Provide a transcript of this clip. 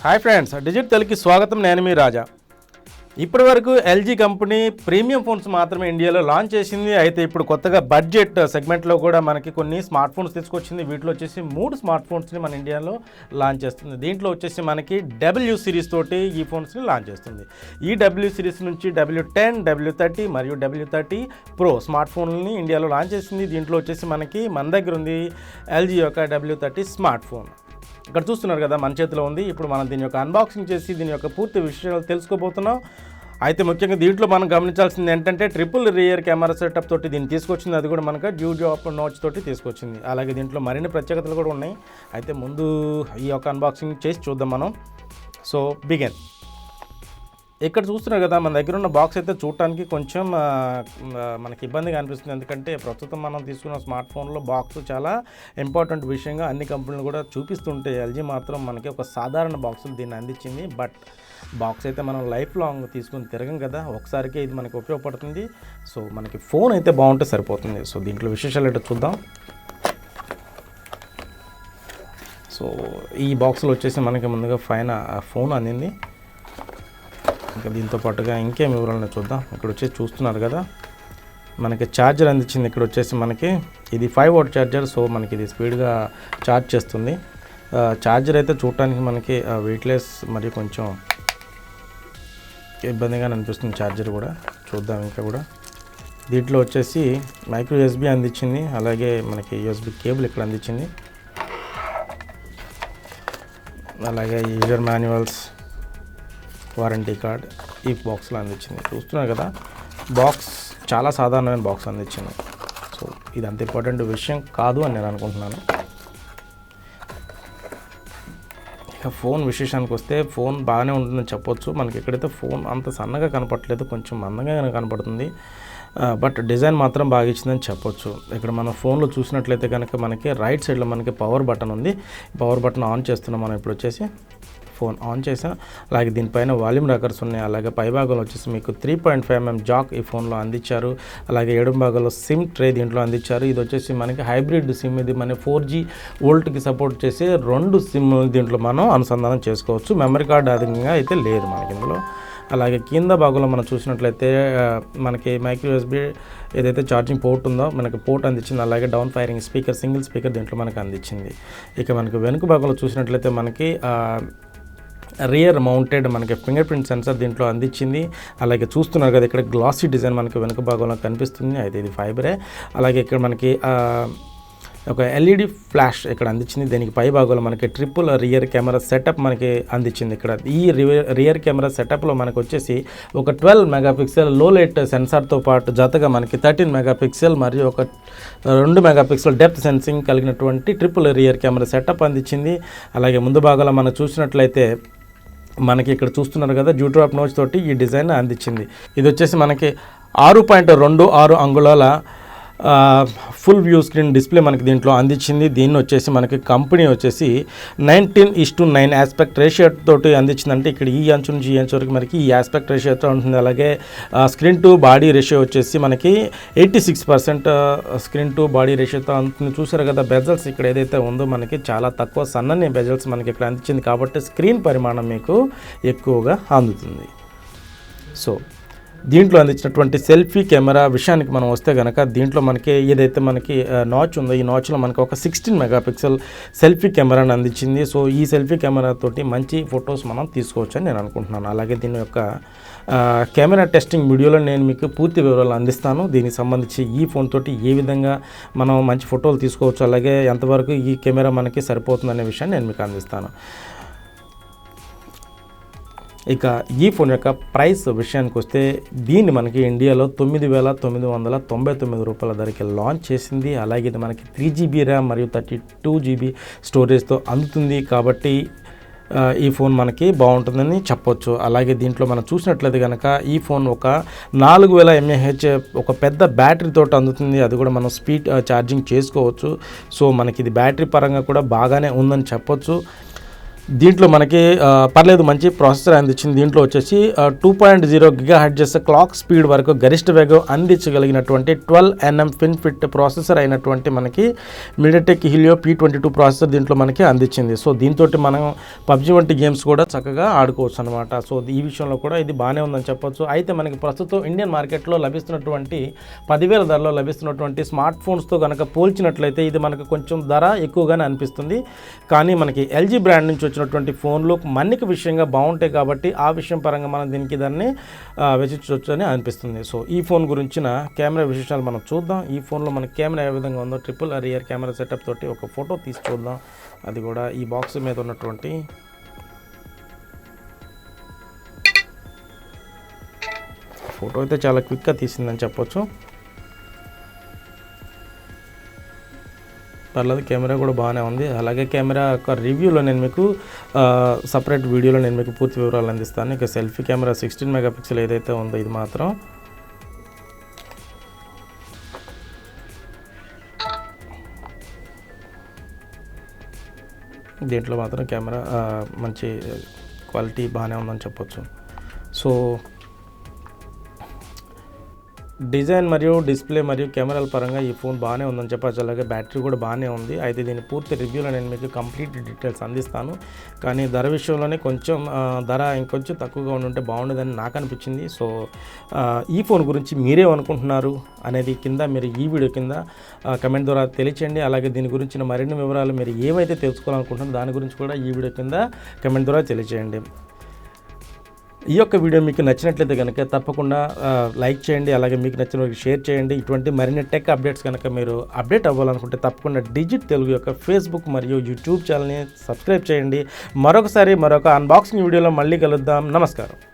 Hi friends, digit తెలుగుకి స్వాగతం. నేను మీ రాజా. ఇప్పటి వరకు ఎల్జీ కంపెనీ ప్రీమియం ఫోన్స్ మాత్రమే ఇండియాలో లాంచ్ చేసింది. అయితే ఇప్పుడు కొత్తగా బడ్జెట్ సెగ్మెంట్లో కూడా మనకి కొన్ని స్మార్ట్ ఫోన్స్ తీసుకొచ్చింది. వీటిలో వచ్చేసి 3 స్మార్ట్ ఫోన్స్ని మన ఇండియాలో లాంచ్ చేస్తుంది. దీంట్లో వచ్చేసి మనకి W సిరీస్ తోటి ఈ ఫోన్స్ని లాంచ్ చేస్తుంది. ఈ W సిరీస్ నుంచి W10, W30 మరియు W30 Pro స్మార్ట్ ఫోన్ని ఇండియాలో లాంచ్ చేసింది. దీంట్లో వచ్చేసి మనకి మన దగ్గర ఉంది ఎల్జీ యొక్క W30 స్మార్ట్ ఫోన్. ఇక్కడ చూస్తున్నారు కదా, మన చేతిలో ఉంది. ఇప్పుడు మనం దీని యొక్క అన్బాక్సింగ్ చేసి దీని యొక్క పూర్తి విషయాలు తెలుసుకోబోతున్నాం. అయితే ముఖ్యంగా దీంట్లో మనం గమనించాల్సింది ఏంటంటే ట్రిపుల్ రియర్ కెమెరా సెటప్ తోటి దీన్ని తీసుకొచ్చింది. అది కూడా మనకు డ్యూప్ నోచ్ తోటి తీసుకొచ్చింది. అలాగే దీంట్లో మరిన్ని ప్రత్యేకతలు కూడా ఉన్నాయి. అయితే ముందు ఈ యొక్క అన్బాక్సింగ్ చేసి చూద్దాం మనం. So begin. ఇక్కడ చూస్తున్నారు కదా, మన దగ్గర ఉన్న బాక్స్ అయితే చూడటానికి కొంచెం మనకి ఇబ్బందిగా అనిపిస్తుంది. ఎందుకంటే ప్రస్తుతం మనం తీసుకున్న స్మార్ట్ ఫోన్లో బాక్స్ చాలా ఇంపార్టెంట్ విషయంగా అన్ని కంపెనీలు కూడా చూపిస్తుంటే ఎల్జీ మాత్రం మనకి ఒక సాధారణ బాక్సులు దీన్ని అందించింది. బట్ బాక్స్ అయితే మనం లైఫ్ లాంగ్ తీసుకుని తిరగం కదా, ఒకసారికే ఇది మనకి ఉపయోగపడుతుంది. సో మనకి ఫోన్ అయితే బాగుంటే సరిపోతుంది. సో దీంట్లో విశేషాలు ఏంటో చూద్దాం. సో ఈ బాక్స్లో వచ్చేసి మనకి ముందుగా ఫోన్ అందింది. ఇంకా దీంతో పాటుగా ఇంకేం వివరాలను చూద్దాం. ఇక్కడ వచ్చేసి చూస్తున్నారు కదా, మనకి ఛార్జర్ అందించింది. ఇక్కడ వచ్చేసి మనకి ఇది 5W ఛార్జర్. సో మనకి ఇది స్పీడ్గా ఛార్జ్ చేస్తుంది. ఛార్జర్ అయితే చూడటానికి మనకి వెయిట్లెస్ మరియు కొంచెం ఇబ్బందిగా అనిపిస్తుంది ఛార్జర్ కూడా. చూద్దాం ఇంకా కూడా. దీంట్లో వచ్చేసి మైక్రో USB అందించింది. అలాగే మనకి USB కేబుల్ ఇక్కడ అందించింది. అలాగే యూజర్ మాన్యువల్స్, వారంటీ కార్డ్ ఈ బాక్స్లో అందించింది. చూస్తున్నారు కదా, బాక్స్ చాలా సాధారణమైన బాక్స్ అందించింది. సో ఇది అంత ఇంపార్టెంట్ విషయం కాదు అని నేను అనుకుంటున్నాను. ఇక ఫోన్ విశేషానికి వస్తే ఫోన్ బాగానే ఉంటుందని చెప్పొచ్చు. మనకి ఎక్కడైతే ఫోన్ అంత సన్నగా కనపడట్లేదు, కొంచెం మందంగా కనపడుతుంది. బట్ డిజైన్ మాత్రం బాగా ఇచ్చిందని చెప్పొచ్చు. ఇక్కడ మన ఫోన్లో చూసినట్లయితే కనుక మనకి రైట్ సైడ్లో మనకి పవర్ బటన్ ఉంది. పవర్ బటన్ ఆన్ చేస్తున్నాం మనం. ఇప్పుడు వచ్చేసి ఫోన్ ఆన్ చేసాం. అలాగే దీనిపైన వాల్యూమ్ రాకర్స్ ఉన్నాయి. అలాగే పై భాగంలో వచ్చేసి మీకు 3.5mm జాక్ ఈ ఫోన్లో అందించారు. అలాగే ఎడమ భాగంలో సిమ్ ట్రే దీంట్లో అందించారు. ఇది వచ్చేసి మనకి హైబ్రిడ్ సిమ్. ఇది మన 4G వోల్ట్కి సపోర్ట్ చేసే 2 సిమ్ దీంట్లో మనం అనుసంధానం చేసుకోవచ్చు. మెమరీ కార్డ్ అధికంగా అయితే లేదు మనకి ఇందులో. అలాగే కింద భాగంలో మనం చూసినట్లయితే మనకి మైక్రో USB ఏదైతే ఛార్జింగ్ పోర్ట్ ఉందో మనకి పోర్ట్ అందించింది. అలాగే down firing speaker, single speaker దీంట్లో మనకు అందించింది. ఇక మనకి వెనుక భాగంలో చూసినట్లయితే మనకి రియర్ మౌంటెడ్ మనకి ఫింగర్ ప్రింట్ సెన్సార్ దీంట్లో అందించింది. అలాగే చూస్తున్నారు కదా, ఇక్కడ గ్లాసీ డిజైన్ మనకి వెనుక భాగంలో కనిపిస్తుంది. అయితే ఇది ఫైబరే. అలాగే ఇక్కడ మనకి ఒక LED ఫ్లాష్ ఇక్కడ అందించింది. దీనికి పై భాగంలో మనకి ట్రిపుల్ రియర్ కెమెరా సెటప్ మనకి అందించింది. ఇక్కడ ఈ రియర్ కెమెరా సెటప్లో మనకు వచ్చేసి ఒక 12 మెగాపిక్సెల్ లో లైట్ సెన్సార్తో పాటు జతగా మనకి 13 మెగాపిక్సెల్ మరియు ఒక 2 మెగాపిక్సెల్ డెప్త్ సెన్సింగ్ కలిగినటువంటి ట్రిపుల్ రియర్ కెమెరా సెటప్ అందించింది. అలాగే ముందు భాగంలో మనం చూసినట్లయితే మనకి ఇక్కడ చూస్తున్నారు కదా, డ్యూప్ నోచ్ తోటి ఈ డిజైన్ అందించింది. ఇది వచ్చేసి మనకి 6.26 అంగుళాల ఫుల్ వ్యూ స్క్రీన్ డిస్ప్లే మనకి దీంట్లో అందించింది. దీన్ని వచ్చేసి మనకి కంపెనీ వచ్చేసి 19:9 ఆస్పెక్ట్ రేషియో తోటి అందించింది. అంటే ఇక్కడ ఈ అంచు నుంచి ఈ అంచు వరకు మనకి ఈ ఆస్పెక్ట్ రేషియోతో ఉంటుంది. అలాగే స్క్రీన్ టు బాడీ రేషియో వచ్చేసి మనకి 86% స్క్రీన్ టు బాడీ రేషియోతో అందుతుంది. చూసారు కదా, బెజల్స్ ఇక్కడ ఏదైతే ఉందో మనకి చాలా తక్కువ సన్నని బెజల్స్ మనకి ఇక్కడ అందించింది. కాబట్టి స్క్రీన్ పరిమాణం మీకు ఎక్కువగా అందుతుంది. సో దీంట్లో అందించినటువంటి సెల్ఫీ కెమెరా విషయానికి మనం వస్తే కనుక దీంట్లో మనకి ఏదైతే మనకి నాచ్ ఉందో ఈ నాచ్లో మనకి ఒక 16 మెగాపిక్సెల్ సెల్ఫీ కెమెరాని అందించింది. సో ఈ సెల్ఫీ కెమెరా తోటి మంచి ఫొటోస్ మనం తీసుకోవచ్చు అని నేను అనుకుంటున్నాను. అలాగే దీని యొక్క కెమెరా టెస్టింగ్ వీడియోలో నేను మీకు పూర్తి వివరాలు అందిస్తాను. దీనికి సంబంధించి ఈ ఫోన్ తోటి ఏ విధంగా మనం మంచి ఫోటోలు తీసుకోవచ్చు, అలాగే ఎంతవరకు ఈ కెమెరా మనకి సరిపోతుంది అనే విషయాన్ని నేను మీకు అందిస్తాను. ఇక ఈ ఫోన్ యొక్క ప్రైస్ విషయానికి వస్తే దీన్ని మనకి ఇండియాలో 9,999 రూపాయల ధరకి లాంచ్ చేసింది. అలాగే ఇది మనకి 3GB ర్యామ్ మరియు 32GB స్టోరేజ్తో అందుతుంది. కాబట్టి ఈ ఫోన్ మనకి బాగుంటుందని చెప్పొచ్చు. అలాగే దీంట్లో మనం చూసినట్లయితే కనుక ఈ ఫోన్ ఒక 4000 mAh ఒక పెద్ద బ్యాటరీతో అందుతుంది. అది కూడా మనం స్పీడ్ ఛార్జింగ్ చేసుకోవచ్చు. సో మనకి ఇది బ్యాటరీ పరంగా కూడా బాగానే ఉందని చెప్పొచ్చు. దీంట్లో మనకి పర్లేదు మంచి ప్రాసెసర్ అందించింది. దీంట్లో వచ్చేసి 2.0 GHz క్లాక్ స్పీడ్ వరకు గరిష్ట వేగం అందించగలిగినటువంటి 12nm ఫిన్ఫిట్ ప్రాసెసర్ అయినటువంటి మనకి మీడియాటెక్ హీలియో P22 ప్రాసెసర్ దీంట్లో మనకి అందించింది. సో దీంతో మనం పబ్జి వంటి గేమ్స్ కూడా చక్కగా ఆడుకోవచ్చు అనమాట. సో ఈ విషయంలో కూడా ఇది బాగానే ఉందని చెప్పొచ్చు. అయితే మనకి ప్రస్తుతం ఇండియన్ మార్కెట్లో లభిస్తున్నటువంటి 10,000 ధరలో లభిస్తున్నటువంటి స్మార్ట్ ఫోన్స్తో కనుక పోల్చినట్లయితే ఇది మనకు కొంచెం ధర ఎక్కువగానే అనిపిస్తుంది. కానీ మనకి ఎల్జీ బ్రాండ్ నుంచి వచ్చినటువంటి ఫోన్లు మన్నిక విషయంగా బాగుంటాయి కాబట్టి ఆ విషయం పరంగా మనం దీనికి దాన్ని వెచ్చించవచ్చు అని అనిపిస్తుంది. సో ఈ ఫోన్ గురించిన కెమెరా విశేషాలు మనం చూద్దాం. ఈ ఫోన్లో మన కెమెరా ఏ విధంగా ఉందో ట్రిపుల్ రియర్ కెమెరా సెటప్ తోటి ఒక ఫోటో తీసి చూద్దాం. అది కూడా ఈ బాక్స్ మీద ఉన్నటువంటి ఫోటో అయితే చాలా క్విక్గా తీసిందని చెప్పొచ్చు. పర్లేదు, కెమెరా కూడా బాగానే ఉంది. అలాగే కెమెరా యొక్క రివ్యూలో నేను మీకు సపరేట్ వీడియోలో నేను మీకు పూర్తి వివరాలు అందిస్తాను. ఇక సెల్ఫీ కెమెరా 16 మెగాపిక్సెల్ ఏదైతే ఉందో ఇది మాత్రం దీంట్లో మాత్రం కెమెరా మంచి క్వాలిటీ బాగానే ఉందని చెప్పొచ్చు. సో డిజైన్ మరియు డిస్ప్లే మరియు కెమెరాల పరంగా ఈ ఫోన్ బాగానే ఉందని చెప్పచ్చు. అలాగే బ్యాటరీ కూడా బాగానే ఉంది. అయితే దీని పూర్తి రివ్యూలో నేను మీకు కంప్లీట్ డీటెయిల్స్ అందిస్తాను. కానీ ధర విషయంలోనే కొంచెం ధర ఇంకొంచెం తక్కువగా ఉంటే బాగుండేదని నాకు అనిపించింది. సో ఈ ఫోన్ గురించి మీరేమనుకుంటున్నారు అనేది కింద మీరు ఈ వీడియో కింద కమెంట్ ద్వారా తెలియచేయండి. అలాగే దీని గురించిన మరిన్ని వివరాలు మీరు ఏవైతే తెలుసుకోవాలనుకుంటున్నారో దాని గురించి కూడా ఈ వీడియో కింద కమెంట్ ద్వారా తెలియచేయండి. ఈ యొక్క వీడియో మీకు నచ్చినట్లయితే కనుక తప్పకుండా లైక్ చేయండి. అలాగే మీకు నచ్చిన వారికి షేర్ చేయండి. ఇటువంటి మరిన్ని టెక్ అప్డేట్స్ కనుక మీరు అప్డేట్ అవ్వాలనుకుంటే తప్పకుండా డిజిట్ తెలుగు యొక్క ఫేస్బుక్ మరియు యూట్యూబ్ ఛానల్ని సబ్స్క్రైబ్ చేయండి. మరొక అన్బాక్సింగ్ వీడియోలో మళ్ళీ కలుద్దాం. నమస్కారం.